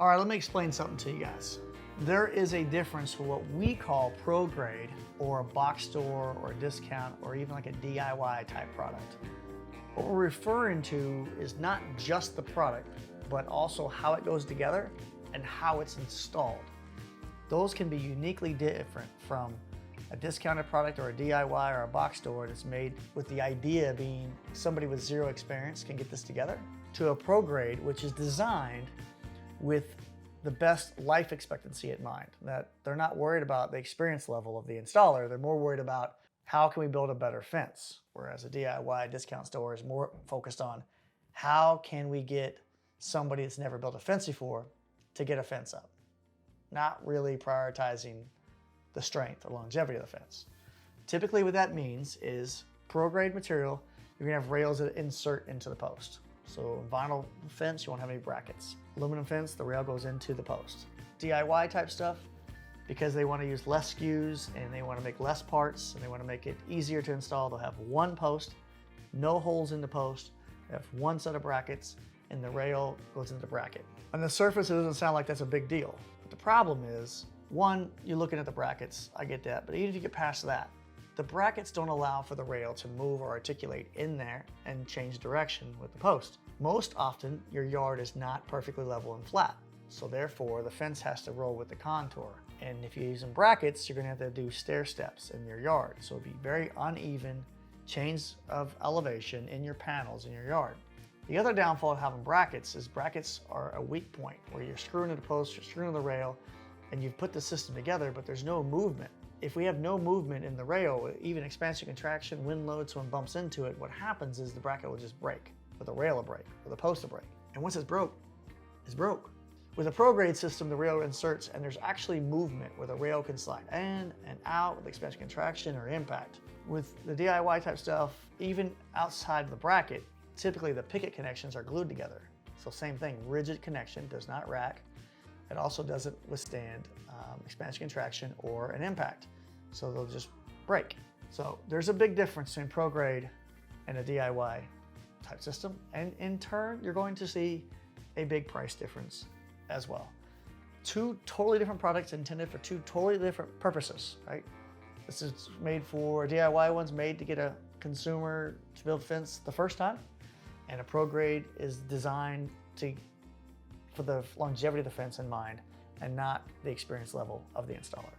All right, let me explain something to you guys. There is a difference for what we call pro grade or a box store or a discount or even like a DIY type product. What we're referring to is not just the product, but also how it goes together and how it's installed. Those can be uniquely different from a discounted product or a DIY or a box store that's made with the idea being somebody with zero experience can get this together, to a pro grade, which is designed with the best life expectancy in mind, that they're not worried about the experience level of the installer, they're more worried about how can we build a better fence, whereas a DIY discount store is more focused on how can we get somebody that's never built a fence before to get a fence up, not really prioritizing the strength or longevity of the fence. Typically what that means is pro grade material, you're gonna have rails that insert into the post. So vinyl fence, you won't have any brackets. Aluminum fence, the rail goes into the post. DIY type stuff, because they want to use less SKUs and they want to make less parts and they want to make it easier to install, they'll have one post, no holes in the post, they have one set of brackets, and the rail goes into the bracket. On the surface, it doesn't sound like that's a big deal. But the problem is, one, you're looking at the brackets, I get that, but even if you get past that, the brackets don't allow for the rail to move or articulate in there and change direction with the post. Most often, your yard is not perfectly level and flat, so therefore the fence has to roll with the contour. And if you're using brackets, you're gonna have to do stair steps in your yard, so it'll be very uneven change of elevation in your panels in your yard. The other downfall of having brackets is brackets are a weak point where you're screwing to the post, you're screwing to the rail, and you've put the system together, but there's no movement. If we have no movement in the rail, even expansion, contraction, wind load, someone bumps into it, what happens is the bracket will just break, or the rail will break, or the post will break. And once it's broke, it's broke. With a pro grade system, the rail inserts and there's actually movement where the rail can slide in and out with expansion, contraction, or impact. With the DIY type stuff, even outside of the bracket, typically the picket connections are glued together. So same thing, rigid connection, does not rack. It also doesn't withstand expansion, contraction, or an impact. So they'll just break. So there's a big difference between pro grade and a DIY type system. And in turn, you're going to see a big price difference as well. Two totally different products intended for two totally different purposes, right? This is made for DIY ones made to get a consumer to build fence the first time. And a pro grade is designed for the longevity of the fence in mind and not the experience level of the installer.